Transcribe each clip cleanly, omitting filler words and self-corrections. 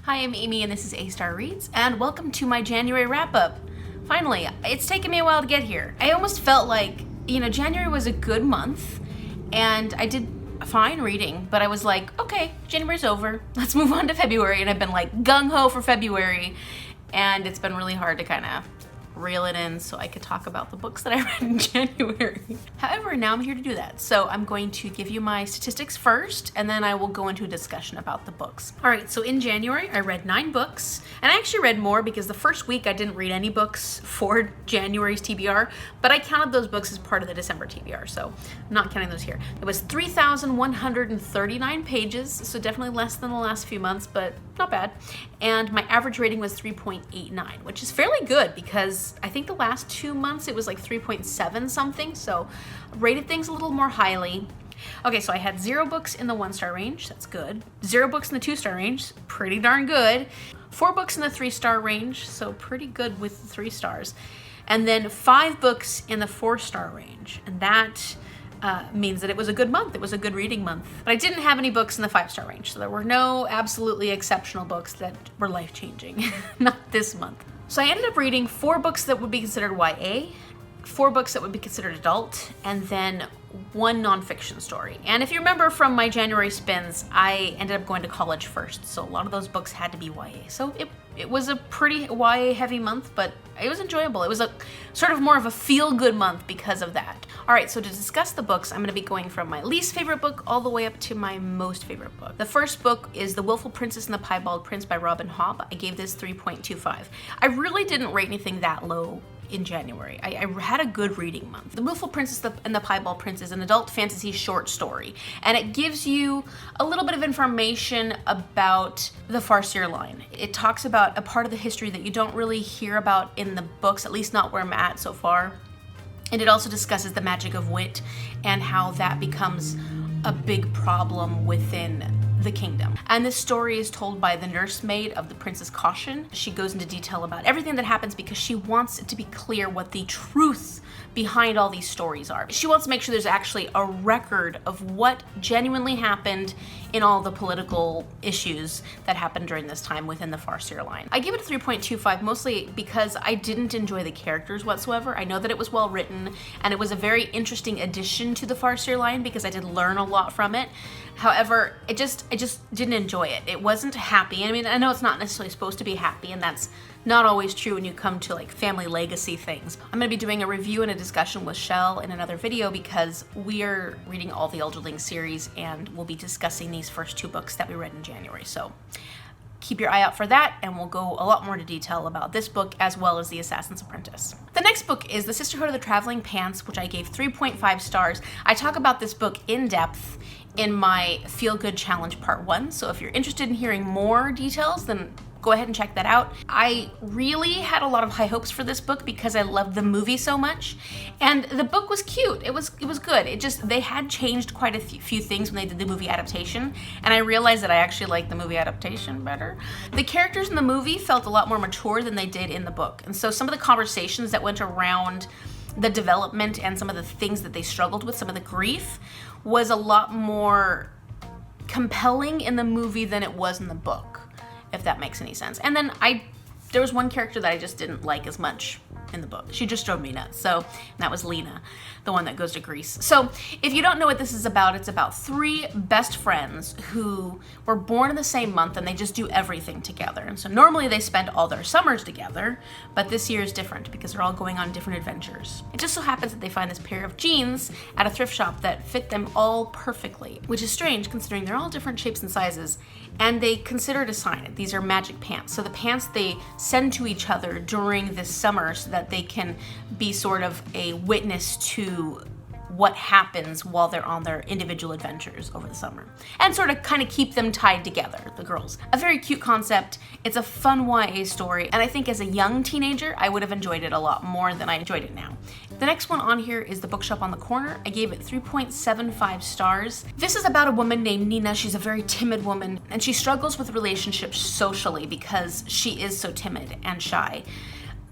Hi, I'm Amy and this is A-Star Reads, and welcome to my January wrap-up. Finally, it's taken me a while to get here. I almost felt like, January was a good month, and I did fine reading, but I was like, okay, January's over, let's move on to February, and I've been like gung-ho for February, and it's been really hard to kind of reel it in so I could talk about the books that I read in January. However, now I'm here to do that. So I'm going to give you my statistics first, and then I will go into a discussion about the books. All right, so in January, I read 9 books, and I actually read more because the first week I didn't read any books for January's TBR, but I counted those books as part of the December TBR, so I'm not counting those here. It was 3,139 pages, so definitely less than the last few months, but not bad. And my average rating was 3.89, which is fairly good because I think the last 2 months it was like 3.7 something, so rated things a little more highly. Okay, so I had 0 books in the 1-star range, that's good. 0 books in the 2-star range, pretty darn good. 4 books in the 3-star range, so pretty good with the 3 stars. And then 5 books in the 4-star range, and that means that it was a good month. It was a good reading month. But I didn't have any books in the 5-star range, so there were no absolutely exceptional books that were life-changing. Not this month. So I ended up reading 4 books that would be considered YA, 4 books that would be considered adult, and then 1 nonfiction story. And if you remember from my January spins, I ended up going to college first, so a lot of those books had to be YA. So it was a pretty YA heavy month, but it was enjoyable. It was a sort of more of a feel-good month because of that. All right, so to discuss the books, I'm gonna be going from my least favorite book all the way up to my most favorite book. The first book is The Wilful Princess and the Piebald Prince by Robin Hobb. I gave this 3.25. I really didn't rate anything that low in January. I had a good reading month. The Wilful Princess and the Piebald Prince is an adult fantasy short story, and it gives you a little bit of information about the Farseer line. It talks about a part of the history that you don't really hear about in the books, at least not where I'm at so far. And it also discusses the magic of wit and how that becomes a big problem within the kingdom. And this story is told by the nursemaid of the Princess Caution. She goes into detail about everything that happens because she wants it to be clear what the truth behind all these stories are. She wants to make sure there's actually a record of what genuinely happened in all the political issues that happened during this time within the Farseer line. I give it a 3.25 mostly because I didn't enjoy the characters whatsoever. I know that it was well written and it was a very interesting addition to the Farseer line because I did learn a lot from it. However, I just didn't enjoy it. It wasn't happy. I mean, I know it's not necessarily supposed to be happy, and that's not always true when you come to like family legacy things. I'm gonna be doing a review and a discussion with Shell in another video because we are reading all the Elderling series and we'll be discussing these first 2 books that we read in January. So keep your eye out for that, and we'll go a lot more into detail about this book as well as the Assassins Apprentice. The next book is The Sisterhood of the Traveling Pants, which I gave 3.5 stars. I talk about this book in depth in my Feel Good Challenge Part 1, so if you're interested in hearing more details, then go ahead and check that out. I really had a lot of high hopes for this book because I loved the movie so much, and the book was cute. It was good. They had changed quite a few things when they did the movie adaptation, and I realized that I actually liked the movie adaptation better. The characters in the movie felt a lot more mature than they did in the book, and so some of the conversations that went around the development and some of the things that they struggled with, some of the grief, was a lot more compelling in the movie than it was in the book, if that makes any sense. And then there was one character that I just didn't like as much in the book. She just drove me nuts. So that was Lena, the one that goes to Greece. So if you don't know what this is about, it's about 3 best friends who were born in the same month and they just do everything together. And so normally they spend all their summers together, but this year is different because they're all going on different adventures. It just so happens that they find this pair of jeans at a thrift shop that fit them all perfectly, which is strange considering they're all different shapes and sizes, and they consider it a sign. These are magic pants. So the pants they send to each other during this summer so that they can be sort of a witness to what happens while they're on their individual adventures over the summer, and sort of kind of keep them tied together, the girls. A very cute concept. It's a fun YA story, and I think as a young teenager, I would have enjoyed it a lot more than I enjoyed it now. The next one on here is The Bookshop on the Corner. I gave it 3.75 stars. This is about a woman named Nina. She's a very timid woman, and she struggles with relationships socially because she is so timid and shy.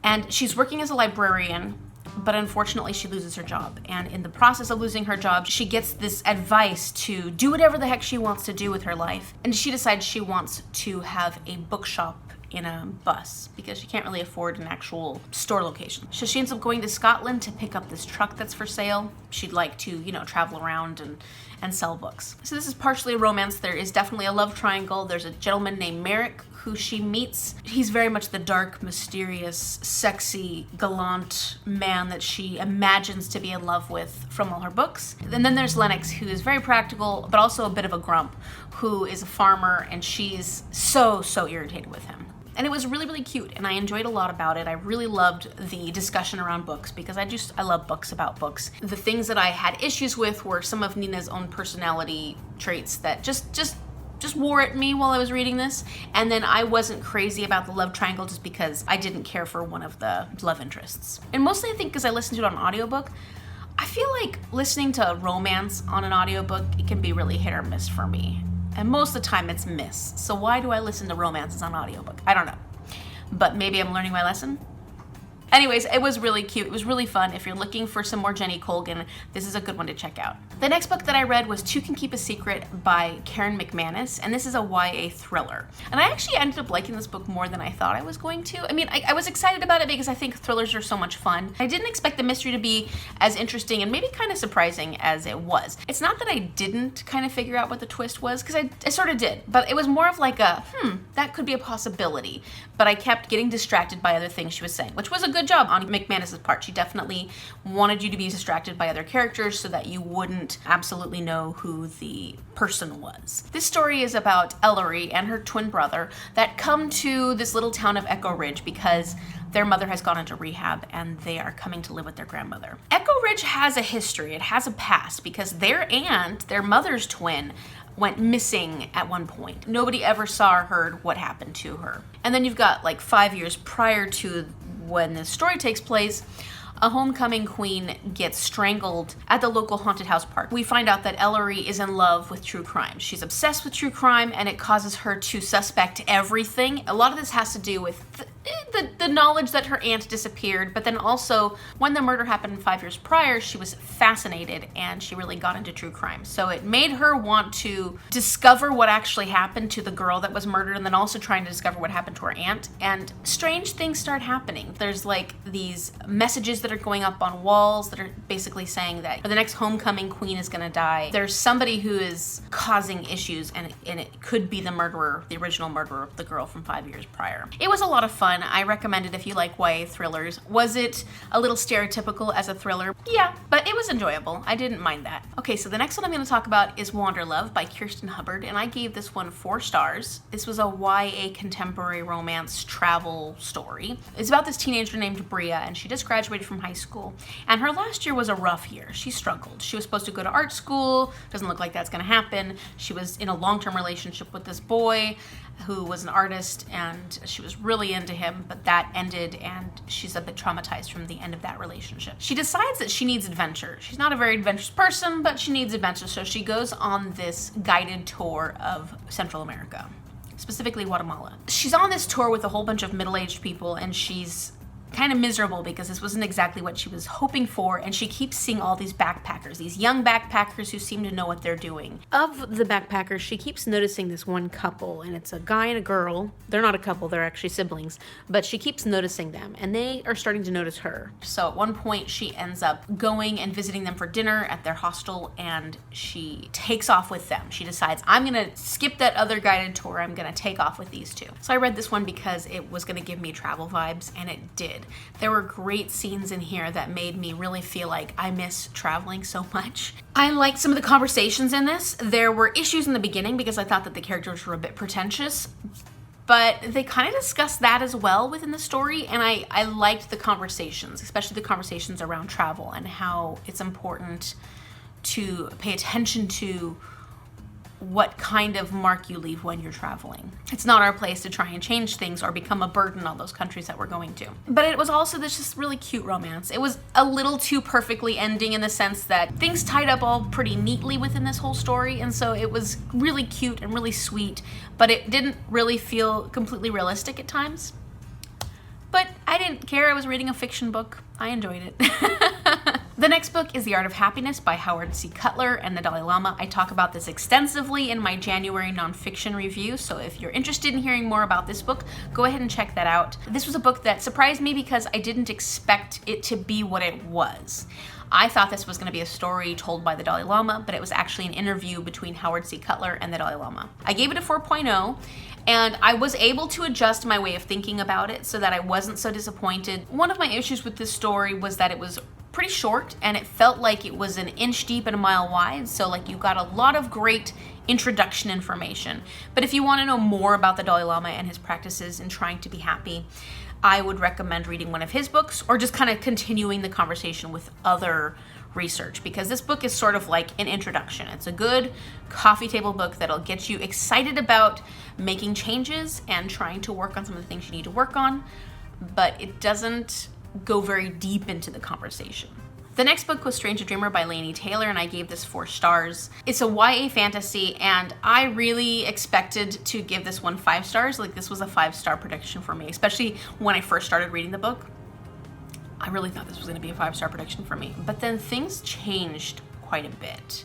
And she's working as a librarian but unfortunately she loses her job. And in the process of losing her job, she gets this advice to do whatever the heck she wants to do with her life. And she decides she wants to have a bookshop in a bus because she can't really afford an actual store location. So she ends up going to Scotland to pick up this truck that's for sale. She'd like to, you know, travel around and sell books. So this is partially a romance. There is definitely a love triangle. There's a gentleman named Merrick who she meets. He's very much the dark, mysterious, sexy, gallant man that she imagines to be in love with from all her books. And then there's Lennox, who is very practical, but also a bit of a grump, who is a farmer, and she's so irritated with him. And it was really, really cute, and I enjoyed a lot about it. I really loved the discussion around books because I love books about books. The things that I had issues with were some of Nina's own personality traits that just wore at me while I was reading this. And then I wasn't crazy about the love triangle just because I didn't care for one of the love interests. And mostly I think because I listened to it on audiobook, I feel like listening to romance on an audiobook, it can be really hit or miss for me. And most of the time it's miss. So why do I listen to romances on audiobook? I don't know. But maybe I'm learning my lesson. Anyways, it was really cute. It was really fun. If you're looking for some more Jenny Colgan, this is a good one to check out. The next book that I read was Two Can Keep a Secret by Karen McManus, and this is a YA thriller. And I actually ended up liking this book more than I thought I was going to. I mean, I was excited about it because I think thrillers are so much fun. I didn't expect the mystery to be as interesting and maybe kind of surprising as it was. It's not that I didn't kind of figure out what the twist was, because I sort of did, but it was more of like a, that could be a possibility. But I kept getting distracted by other things she was saying, which was a good job on McManus's part. She definitely wanted you to be distracted by other characters so that you wouldn't absolutely know who the person was. This story is about Ellery and her twin brother that come to this little town of Echo Ridge because their mother has gone into rehab and they are coming to live with their grandmother. Echo Ridge has a history, it has a past, because their aunt, their mother's twin, went missing at one point. Nobody ever saw or heard what happened to her. And then you've got like 5 years prior to when this story takes place, a homecoming queen gets strangled at the local haunted house park. We find out that Ellery is in love with true crime. She's obsessed with true crime, and it causes her to suspect everything. A lot of this has to do with the knowledge that her aunt disappeared, but then also when the murder happened 5 years prior, she was fascinated and she really got into true crime. So it made her want to discover what actually happened to the girl that was murdered, and then also trying to discover what happened to her aunt. And strange things start happening. There's like these messages that are going up on walls that are basically saying that the next homecoming queen is gonna die. There's somebody who is causing issues, and it could be the murderer, the original murderer of the girl from 5 years prior. It was a lot of fun. I recommend it if you like YA thrillers. Was it a little stereotypical as a thriller? Yeah, but it was enjoyable. I didn't mind that. Okay, so the next one I'm going to talk about is Wanderlove by Kirsten Hubbard, and I gave this one 4 stars. This was a YA contemporary romance travel story. It's about this teenager named Bria, and she just graduated from high school, and her last year was a rough year. She struggled. She was supposed to go to art school. Doesn't look like that's going to happen. She was in a long-term relationship with this boy who was an artist, and she was really into him, but that ended and she's a bit traumatized from the end of that relationship. She decides that she needs adventure. She's not a very adventurous person, but she needs adventure, so she goes on this guided tour of Central America, specifically Guatemala. She's on this tour with a whole bunch of middle-aged people, and she's kind of miserable because this wasn't exactly what she was hoping for, and she keeps seeing all these backpackers, these young backpackers who seem to know what they're doing. Of the backpackers, she keeps noticing this one couple, and it's a guy and a girl. They're not a couple, they're actually siblings, but she keeps noticing them, and they are starting to notice her. So at one point, she ends up going and visiting them for dinner at their hostel, and she takes off with them. She decides, I'm gonna skip that other guided tour, I'm gonna take off with these two. So I read this one because it was gonna give me travel vibes, and it did. There were great scenes in here that made me really feel like I miss traveling so much. I liked some of the conversations in this. There were issues in the beginning because I thought that the characters were a bit pretentious, but they kind of discussed that as well within the story, and I liked the conversations, especially the conversations around travel and how it's important to pay attention to what kind of mark you leave when you're traveling. It's not our place to try and change things or become a burden on those countries that we're going to. But it was also this just really cute romance. It was a little too perfectly ending in the sense that things tied up all pretty neatly within this whole story, and so it was really cute and really sweet, but it didn't really feel completely realistic at times. But I didn't care. I was reading a fiction book. I enjoyed it. The next book is The Art of Happiness by Howard C. Cutler and the Dalai Lama. I talk about this extensively in my January nonfiction review, so if you're interested in hearing more about this book, go ahead and check that out. This was a book that surprised me because I didn't expect it to be what it was. I thought this was going to be a story told by the Dalai Lama, but it was actually an interview between Howard C. Cutler and the Dalai Lama. I gave it a 4.0, and I was able to adjust my way of thinking about it so that I wasn't so disappointed. One of my issues with this story was that it was pretty short, and it felt like it was an inch deep and a mile wide, so like you got a lot of great introduction information. But if you want to know more about the Dalai Lama and his practices in trying to be happy, I would recommend reading one of his books or just kind of continuing the conversation with other research, because this book is sort of like an introduction. It's a good coffee table book that'll get you excited about making changes and trying to work on some of the things you need to work on, but it doesn't go very deep into the conversation. The next book was Stranger Dreamer by Laini Taylor, and I gave this 4 stars. It's a YA fantasy, and I really expected to give this one 5 stars. Like, this was a 5-star prediction for me, especially when I first started reading the book. I really thought this was going to be a 5-star prediction for me, but then things changed quite a bit.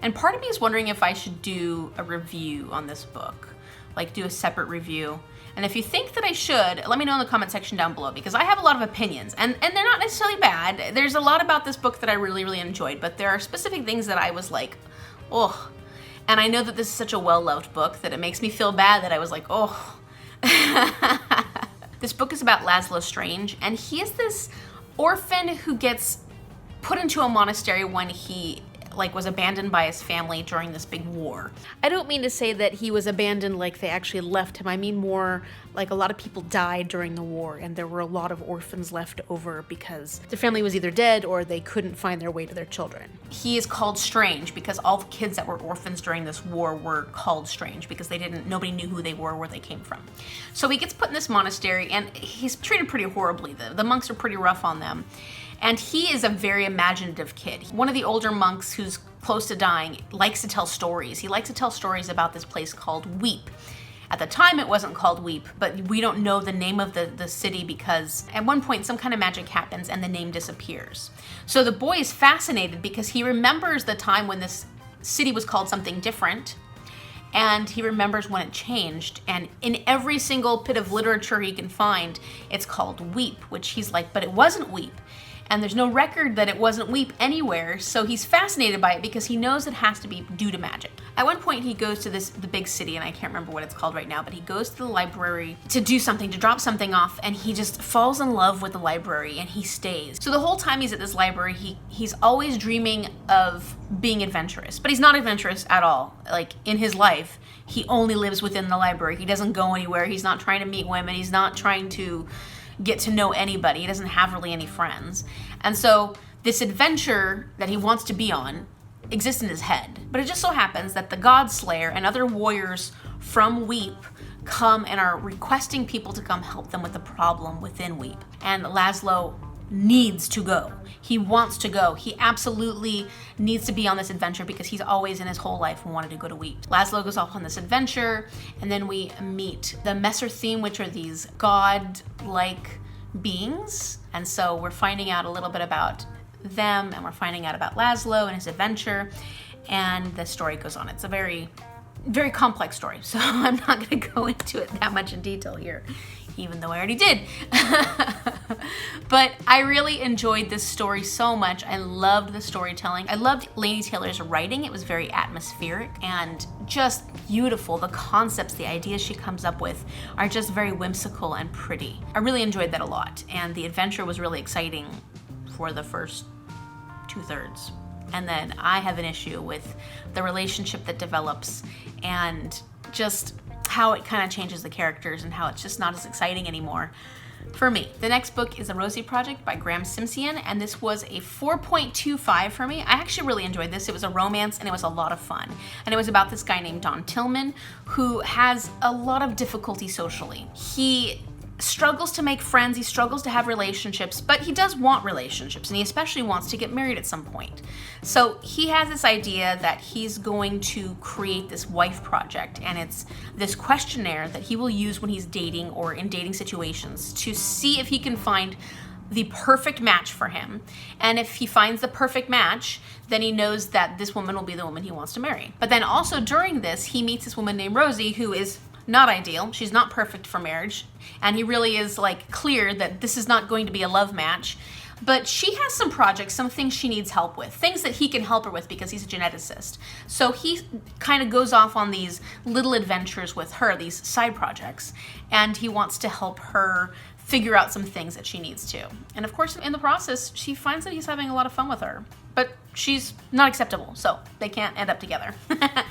And part of me is wondering if I should do a review on this book, like do a separate review. And if you think that I should, let me know in the comment section down below, because I have a lot of opinions, and they're not necessarily bad. There's a lot about this book that I really, really enjoyed, but there are specific things that I was like, oh. And I know that this is such a well-loved book that it makes me feel bad that I was like, oh. This book is about Laszlo Strange, and he is this orphan who gets put into a monastery when he was abandoned by his family during this big war. I don't mean to say that he was abandoned like they actually left him. I mean more like a lot of people died during the war, and there were a lot of orphans left over because their family was either dead or they couldn't find their way to their children. He is called Strange because all the kids that were orphans during this war were called Strange because nobody knew who they were, where they came from. So he gets put in this monastery, and he's treated pretty horribly. The monks are pretty rough on them. And he is a very imaginative kid. One of the older monks who's close to dying likes to tell stories. He likes to tell stories about this place called Weep. At the time it wasn't called Weep, but we don't know the name of the city because at one point some kind of magic happens and the name disappears. So the boy is fascinated because he remembers the time when this city was called something different, and he remembers when it changed, and in every single bit of literature he can find, it's called Weep, which he's like, but it wasn't Weep. And there's no record that it wasn't Weep anywhere, so he's fascinated by it because he knows it has to be due to magic. At one point he goes to the big city, and I can't remember what it's called right now, but he goes to the library to do something, to drop something off, and he just falls in love with the library, and he stays. So the whole time he's at this library, he's always dreaming of being adventurous, but he's not adventurous at all. Like, in his life, he only lives within the library. He doesn't go anywhere. He's not trying to meet women. He's not trying to get to know anybody. He doesn't have really any friends. And so this adventure that he wants to be on exists in his head. But it just so happens that the God Slayer and other warriors from Weep come and are requesting people to come help them with the problem within Weep. And Laszlo needs to go. He wants to go. He absolutely needs to be on this adventure because he's always in his whole life wanted to go to Weep. Laszlo goes off on this adventure, and then we meet the Messer theme, which are these god-like beings. And so we're finding out a little bit about them, and we're finding out about Laszlo and his adventure, and the story goes on. It's a very, very complex story, so I'm not going to go into it that much in detail here, even though I already did. But I really enjoyed this story so much. I loved the storytelling. I loved Laini Taylor's writing. It was very atmospheric and just beautiful. The concepts, the ideas she comes up with are just very whimsical and pretty. I really enjoyed that a lot, and the adventure was really exciting for the first 2/3. And then I have an issue with the relationship that develops and just how it kind of changes the characters and how it's just not as exciting anymore for me. The next book is The Rosie Project by Graeme, and this was a 4.25 for me. I actually really enjoyed this. It was a romance, and it was a lot of fun. And it was about this guy named Don Tillman who has a lot of difficulty socially. He struggles to make friends, he struggles to have relationships, but he does want relationships, and he especially wants to get married at some point. So he has this idea that he's going to create this wife project, and it's this questionnaire that he will use when he's dating or in dating situations to see if he can find the perfect match for him. And if he finds the perfect match, then he knows that this woman will be the woman he wants to marry. But then also during this, he meets this woman named Rosie, who is not ideal. She's not perfect for marriage. And he really is like clear that this is not going to be a love match. But she has some projects, some things she needs help with, things that he can help her with because he's a geneticist. So he kind of goes off on these little adventures with her, these side projects, and he wants to help her figure out some things that she needs to. And of course, in the process, she finds that he's having a lot of fun with her, but she's not acceptable, so they can't end up together.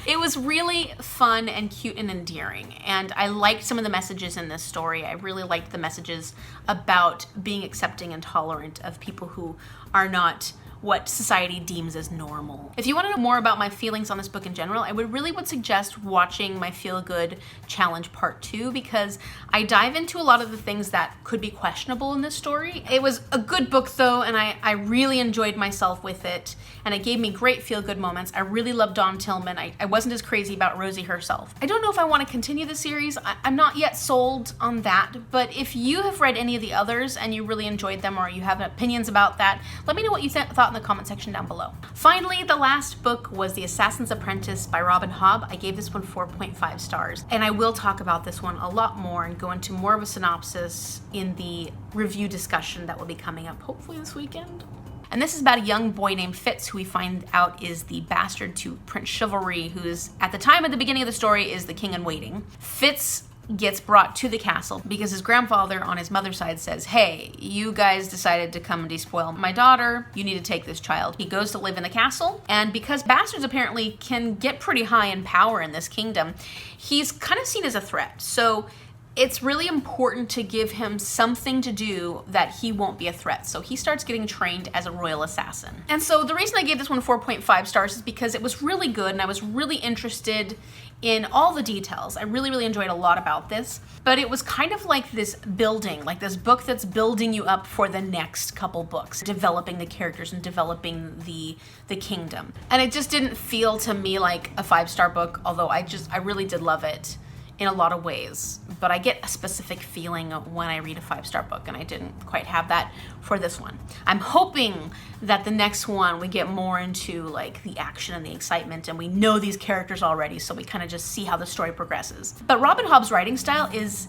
It was really fun and cute and endearing, and I liked some of the messages in this story. I really liked the messages about being accepting and tolerant of people who are not what society deems as normal. If you want to know more about my feelings on this book in general, I would suggest watching my Feel Good Challenge Part 2, because I dive into a lot of the things that could be questionable in this story. It was a good book though, and I really enjoyed myself with it, and it gave me great feel-good moments. I really loved Dawn Tillman. I wasn't as crazy about Rosie herself. I don't know if I want to continue the series. I'm not yet sold on that, but if you have read any of the others and you really enjoyed them, or you have opinions about that, let me know what you thought in the comment section down below. Finally, the last book was The Assassins Apprentice by Robin Hobb. I gave this one 4.5 stars, and I will talk about this one a lot more and go into more of a synopsis in the review discussion that will be coming up hopefully this weekend. And this is about a young boy named Fitz, who we find out is the bastard to Prince Chivalry, who is, at the time of the beginning of the story, is the king in waiting. Fitz gets brought to the castle because his grandfather on his mother's side says, hey, you guys decided to come and despoil my daughter, you need to take this child. He goes to live in the castle, and because bastards apparently can get pretty high in power in this kingdom, he's kind of seen as a threat. So it's really important to give him something to do that he won't be a threat. So he starts getting trained as a royal assassin. And so the reason I gave this one 4.5 stars is because it was really good, and I was really interested in all the details. I really enjoyed a lot about this, but it was kind of like this building, like this book that's building you up for the next couple books, developing the characters and developing the kingdom. And it just didn't feel to me like a 5-star book, although I really did love it in a lot of ways, but I get a specific feeling when I read a 5-star book, and I didn't quite have that for this one. I'm hoping that the next one we get more into like the action and the excitement, and we know these characters already, so we kind of just see how the story progresses. But Robin Hobb's writing style is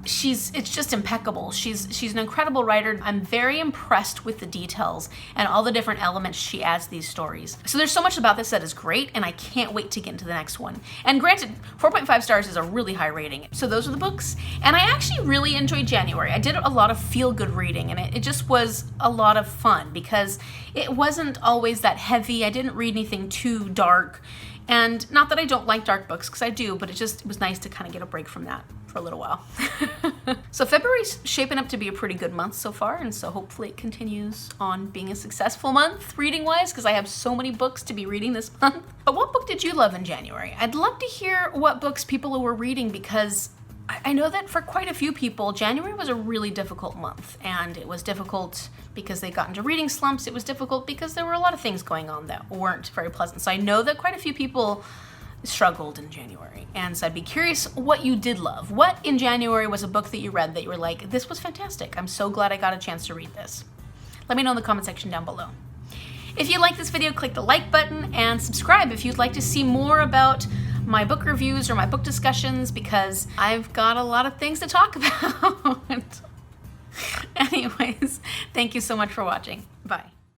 it's just impeccable. She's an incredible writer. I'm very impressed with the details and all the different elements she adds to these stories. So there's so much about this that is great, and I can't wait to get into the next one. And granted, 4.5 stars is a really high rating. So those are the books. And I actually really enjoyed January. I did a lot of feel-good reading, and it just was a lot of fun because it wasn't always that heavy. I didn't read anything too dark. And not that I don't like dark books, because I do, but it was nice to kind of get a break from that for a little while. So February's shaping up to be a pretty good month so far, and so hopefully it continues on being a successful month reading-wise, because I have so many books to be reading this month. But what book did you love in January? I'd love to hear what books people were reading, because I know that for quite a few people, January was a really difficult month, and it was difficult because they got into reading slumps. It was difficult because there were a lot of things going on that weren't very pleasant. So I know that quite a few people struggled in January, and so I'd be curious what you did love. What in January was a book that you read that you were like, this was fantastic, I'm so glad I got a chance to read this? Let me know in the comment section down below. If you like this video, click the like button and subscribe if you'd like to see more about my book reviews or my book discussions, because I've got a lot of things to talk about. Anyways, thank you so much for watching. Bye.